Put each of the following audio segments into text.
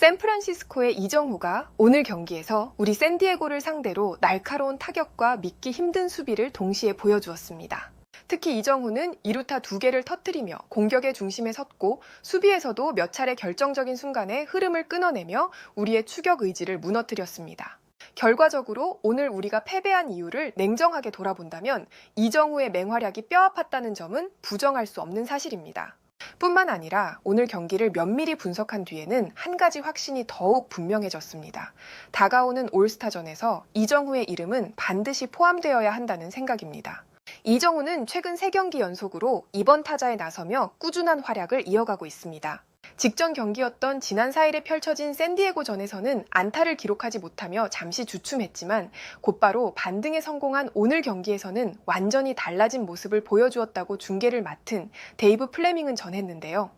샌프란시스코의 이정후가 오늘 경기에서 우리 샌디에고를 상대로 날카로운 타격과 믿기 힘든 수비를 동시에 보여주었습니다. 특히 이정후는 2루타 2개를 터뜨리며 공격의 중심에 섰고 수비에서도 몇 차례 결정적인 순간에 흐름을 끊어내며 우리의 추격 의지를 무너뜨렸습니다. 결과적으로 오늘 우리가 패배한 이유를 냉정하게 돌아본다면 이정후의 맹활약이 뼈아팠다는 점은 부정할 수 없는 사실입니다. 뿐만 아니라 오늘 경기를 면밀히 분석한 뒤에는 한 가지 확신이 더욱 분명해졌습니다. 다가오는 올스타전에서 이정후의 이름은 반드시 포함되어야 한다는 생각입니다. 이정후는 최근 3경기 연속으로 이번 타자에 나서며 꾸준한 활약을 이어가고 있습니다. 직전 경기였던 지난 4일에 펼쳐진 샌디에고전에서는 안타를 기록하지 못하며 잠시 주춤했지만 곧바로 반등에 성공한 오늘 경기에서는 완전히 달라진 모습을 보여주었다고 중계를 맡은 데이브 플레밍은 전했는데요.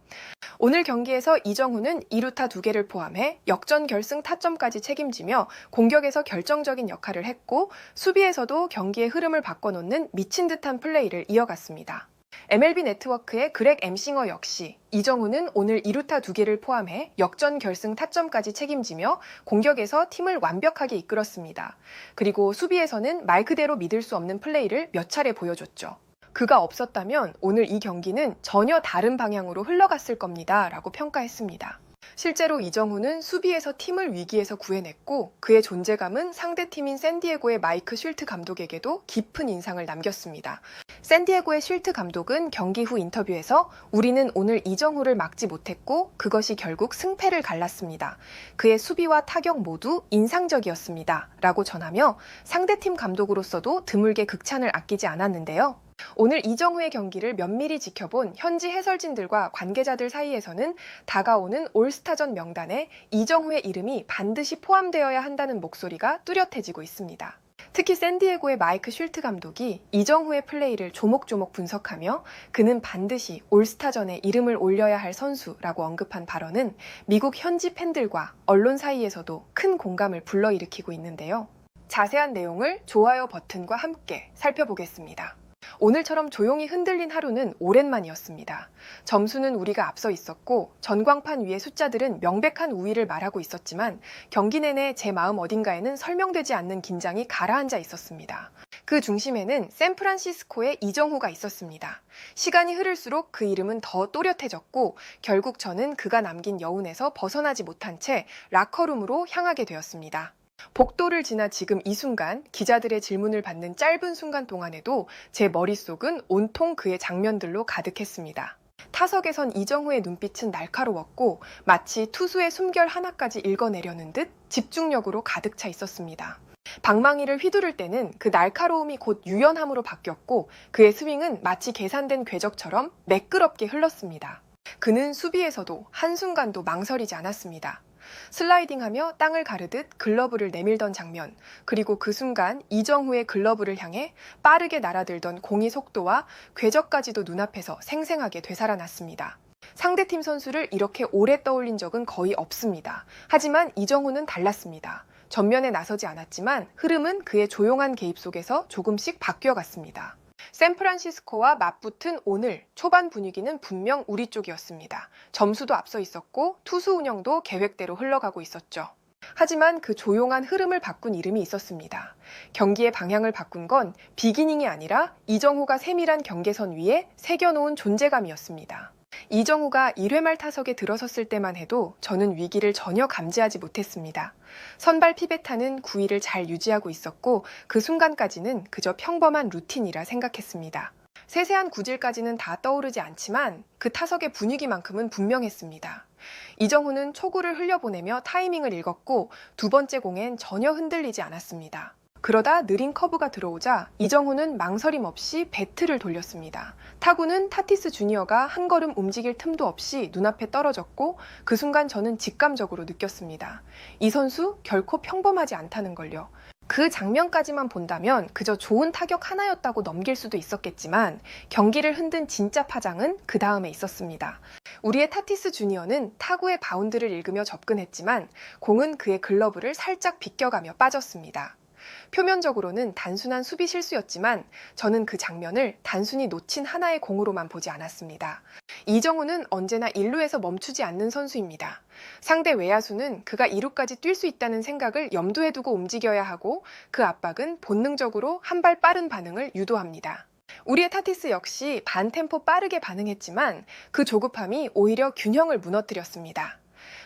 오늘 경기에서 이정후는 2루타 2개를 포함해 역전 결승 타점까지 책임지며 공격에서 결정적인 역할을 했고 수비에서도 경기의 흐름을 바꿔놓는 미친 듯한 플레이를 이어갔습니다. MLB 네트워크의 그렉 엠싱어 역시 이정후는 오늘 2루타 2개를 포함해 역전 결승 타점까지 책임지며 공격에서 팀을 완벽하게 이끌었습니다. 그리고 수비에서는 말 그대로 믿을 수 없는 플레이를 몇 차례 보여줬죠. 그가 없었다면 오늘 이 경기는 전혀 다른 방향으로 흘러갔을 겁니다 라고 평가했습니다. 실제로 이정후는 수비에서 팀을 위기에서 구해냈고 그의 존재감은 상대팀인 샌디에고의 마이크 쉴트 감독에게도 깊은 인상을 남겼습니다. 샌디에고의 쉴트 감독은 경기 후 인터뷰에서 우리는 오늘 이정후를 막지 못했고 그것이 결국 승패를 갈랐습니다. 그의 수비와 타격 모두 인상적이었습니다 라고 전하며 상대팀 감독으로서도 드물게 극찬을 아끼지 않았는데요. 오늘 이정후의 경기를 면밀히 지켜본 현지 해설진들과 관계자들 사이에서는 다가오는 올스타전 명단에 이정후의 이름이 반드시 포함되어야 한다는 목소리가 뚜렷해지고 있습니다. 특히 샌디에고의 마이크 쉴트 감독이 이정후의 플레이를 조목조목 분석하며 그는 반드시 올스타전에 이름을 올려야 할 선수라고 언급한 발언은 미국 현지 팬들과 언론 사이에서도 큰 공감을 불러일으키고 있는데요. 자세한 내용을 좋아요 버튼과 함께 살펴보겠습니다. 오늘처럼 조용히 흔들린 하루는 오랜만이었습니다. 점수는 우리가 앞서 있었고 전광판 위의 숫자들은 명백한 우위를 말하고 있었지만 경기 내내 제 마음 어딘가에는 설명되지 않는 긴장이 가라앉아 있었습니다. 그 중심에는 샌프란시스코의 이정후가 있었습니다. 시간이 흐를수록 그 이름은 더 또렷해졌고 결국 저는 그가 남긴 여운에서 벗어나지 못한 채 라커룸으로 향하게 되었습니다. 복도를 지나 지금 이 순간 기자들의 질문을 받는 짧은 순간 동안에도 제 머릿속은 온통 그의 장면들로 가득했습니다. 타석에선 이정후의 눈빛은 날카로웠고 마치 투수의 숨결 하나까지 읽어내려는 듯 집중력으로 가득 차 있었습니다. 방망이를 휘두를 때는 그 날카로움이 곧 유연함으로 바뀌었고 그의 스윙은 마치 계산된 궤적처럼 매끄럽게 흘렀습니다. 그는 수비에서도 한순간도 망설이지 않았습니다. 슬라이딩하며 땅을 가르듯 글러브를 내밀던 장면, 그리고 그 순간 이정후의 글러브를 향해 빠르게 날아들던 공의 속도와 궤적까지도 눈앞에서 생생하게 되살아났습니다. 상대팀 선수를 이렇게 오래 떠올린 적은 거의 없습니다. 하지만 이정후는 달랐습니다. 전면에 나서지 않았지만 흐름은 그의 조용한 개입 속에서 조금씩 바뀌어갔습니다. 샌프란시스코와 맞붙은 오늘 초반 분위기는 분명 우리 쪽이었습니다. 점수도 앞서 있었고 투수 운영도 계획대로 흘러가고 있었죠. 하지만 그 조용한 흐름을 바꾼 이름이 있었습니다. 경기의 방향을 바꾼 건 비기닝이 아니라 이정후가 세밀한 경계선 위에 새겨놓은 존재감이었습니다. 이정후가 1회 말 타석에 들어섰을 때만 해도 저는 위기를 전혀 감지하지 못했습니다. 선발 피베타는 9위를 잘 유지하고 있었고 그 순간까지는 그저 평범한 루틴이라 생각했습니다. 세세한 구질까지는 다 떠오르지 않지만 그 타석의 분위기만큼은 분명했습니다. 이정후는 초구를 흘려보내며 타이밍을 읽었고 두 번째 공엔 전혀 흔들리지 않았습니다. 그러다 느린 커브가 들어오자 이정후는 망설임 없이 배트를 돌렸습니다. 타구는 타티스 주니어가 한 걸음 움직일 틈도 없이 눈앞에 떨어졌고 그 순간 저는 직감적으로 느꼈습니다. 이 선수 결코 평범하지 않다는 걸요. 그 장면까지만 본다면 그저 좋은 타격 하나였다고 넘길 수도 있었겠지만 경기를 흔든 진짜 파장은 그 다음에 있었습니다. 우리의 타티스 주니어는 타구의 바운드를 읽으며 접근했지만 공은 그의 글러브를 살짝 비껴가며 빠졌습니다. 표면적으로는 단순한 수비 실수였지만 저는 그 장면을 단순히 놓친 하나의 공으로만 보지 않았습니다. 이정우는 언제나 1루에서 멈추지 않는 선수입니다. 상대 외야수는 그가 2루까지 뛸 수 있다는 생각을 염두에 두고 움직여야 하고 그 압박은 본능적으로 한 발 빠른 반응을 유도합니다. 우리의 타티스 역시 반템포 빠르게 반응했지만 그 조급함이 오히려 균형을 무너뜨렸습니다.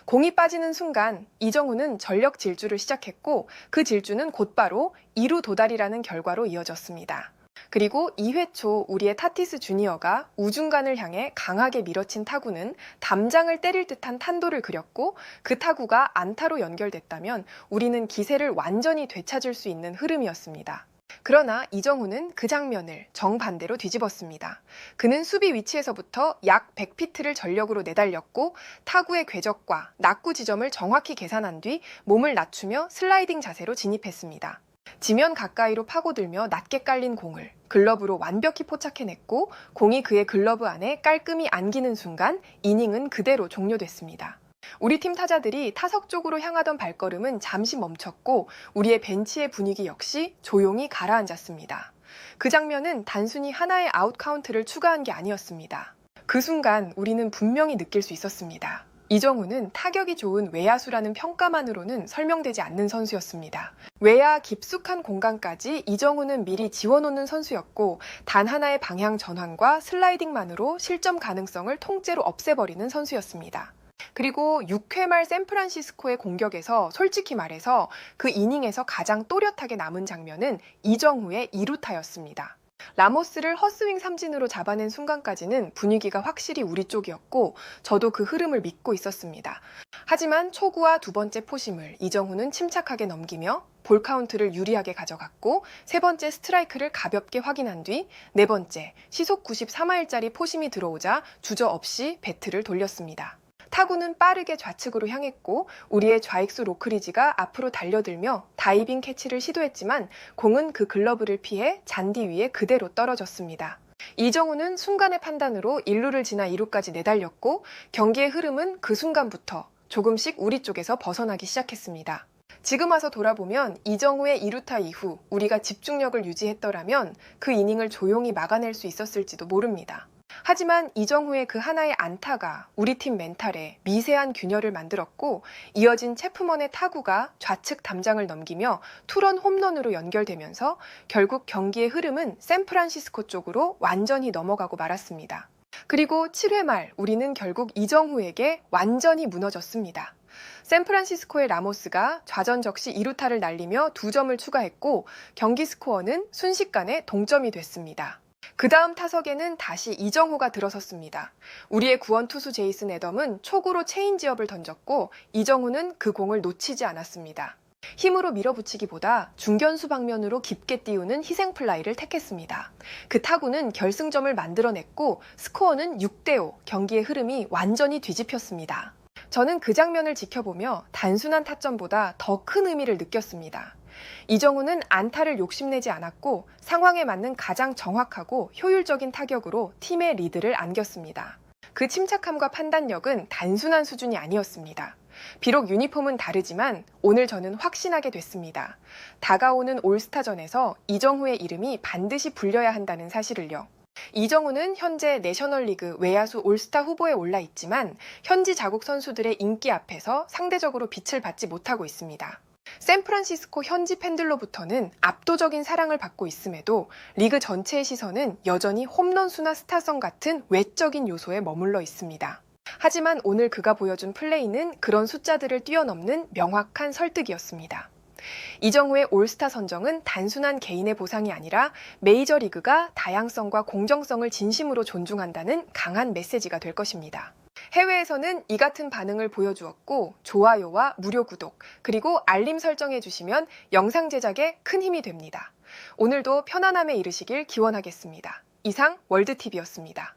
공이 빠지는 순간 이정우는 전력 질주를 시작했고 그 질주는 곧바로 2루 도달이라는 결과로 이어졌습니다. 그리고 2회 초 우리의 타티스 주니어가 우중간을 향해 강하게 밀어친 타구는 담장을 때릴 듯한 탄도를 그렸고 그 타구가 안타로 연결됐다면 우리는 기세를 완전히 되찾을 수 있는 흐름이었습니다. 그러나 이정우는 그 장면을 정반대로 뒤집었습니다. 그는 수비 위치에서부터 약 100피트를 전력으로 내달렸고 타구의 궤적과 낙구 지점을 정확히 계산한 뒤 몸을 낮추며 슬라이딩 자세로 진입했습니다. 지면 가까이로 파고들며 낮게 깔린 공을 글러브로 완벽히 포착해냈고 공이 그의 글러브 안에 깔끔히 안기는 순간 이닝은 그대로 종료됐습니다. 우리 팀 타자들이 타석 쪽으로 향하던 발걸음은 잠시 멈췄고 우리의 벤치의 분위기 역시 조용히 가라앉았습니다. 그 장면은 단순히 하나의 아웃 카운트를 추가한 게 아니었습니다. 그 순간 우리는 분명히 느낄 수 있었습니다. 이정우는 타격이 좋은 외야수라는 평가만으로는 설명되지 않는 선수였습니다. 외야 깊숙한 공간까지 이정우는 미리 지워놓는 선수였고 단 하나의 방향 전환과 슬라이딩만으로 실점 가능성을 통째로 없애버리는 선수였습니다. 그리고 6회 말 샌프란시스코의 공격에서 솔직히 말해서 그 이닝에서 가장 또렷하게 남은 장면은 이정우의 2루타였습니다. 라모스를 헛스윙 삼진으로 잡아낸 순간까지는 분위기가 확실히 우리 쪽이었고 저도 그 흐름을 믿고 있었습니다. 하지만 초구와 두 번째 포심을 이정우는 침착하게 넘기며 볼 카운트를 유리하게 가져갔고 세 번째 스트라이크를 가볍게 확인한 뒤 네 번째 시속 93마일짜리 포심이 들어오자 주저없이 배트를 돌렸습니다. 타구는 빠르게 좌측으로 향했고 우리의 좌익수 로크리지가 앞으로 달려들며 다이빙 캐치를 시도했지만 공은 그 글러브를 피해 잔디 위에 그대로 떨어졌습니다. 이정우는 순간의 판단으로 1루를 지나 2루까지 내달렸고 경기의 흐름은 그 순간부터 조금씩 우리 쪽에서 벗어나기 시작했습니다. 지금 와서 돌아보면 이정우의 2루타 이후 우리가 집중력을 유지했더라면 그 이닝을 조용히 막아낼 수 있었을지도 모릅니다. 하지만 이정우의 그 하나의 안타가 우리 팀 멘탈에 미세한 균열을 만들었고 이어진 체프먼의 타구가 좌측 담장을 넘기며 투런 홈런으로 연결되면서 결국 경기의 흐름은 샌프란시스코 쪽으로 완전히 넘어가고 말았습니다. 그리고 7회 말 우리는 결국 이정우에게 완전히 무너졌습니다. 샌프란시스코의 라모스가 좌전적시 2루타를 날리며 2점을 추가했고 경기 스코어는 순식간에 동점이 됐습니다. 그 다음 타석에는 다시 이정우가 들어섰습니다. 우리의 구원 투수 제이슨 애덤은 초구로 체인지업을 던졌고 이정우는 그 공을 놓치지 않았습니다. 힘으로 밀어붙이기보다 중견수 방면으로 깊게 띄우는 희생플라이를 택했습니다. 그 타구는 결승점을 만들어냈고 스코어는 6대5, 경기의 흐름이 완전히 뒤집혔습니다. 저는 그 장면을 지켜보며 단순한 타점보다 더 큰 의미를 느꼈습니다. 이정우는 안타를 욕심내지 않았고 상황에 맞는 가장 정확하고 효율적인 타격으로 팀의 리드를 안겼습니다. 그 침착함과 판단력은 단순한 수준이 아니었습니다. 비록 유니폼은 다르지만 오늘 저는 확신하게 됐습니다. 다가오는 올스타전에서 이정우의 이름이 반드시 불려야 한다는 사실을요. 이정우는 현재 내셔널리그 외야수 올스타 후보에 올라 있지만 현지 자국 선수들의 인기 앞에서 상대적으로 빛을 받지 못하고 있습니다. 샌프란시스코 현지 팬들로부터는 압도적인 사랑을 받고 있음에도 리그 전체의 시선은 여전히 홈런수나 스타성 같은 외적인 요소에 머물러 있습니다. 하지만 오늘 그가 보여준 플레이는 그런 숫자들을 뛰어넘는 명확한 설득이었습니다. 이정우의 올스타 선정은 단순한 개인의 보상이 아니라 메이저리그가 다양성과 공정성을 진심으로 존중한다는 강한 메시지가 될 것입니다. 해외에서는 이 같은 반응을 보여주었고 좋아요와 무료 구독 그리고 알림 설정해 주시면 영상 제작에 큰 힘이 됩니다. 오늘도 편안함에 이르시길 기원하겠습니다. 이상 월드TV였습니다.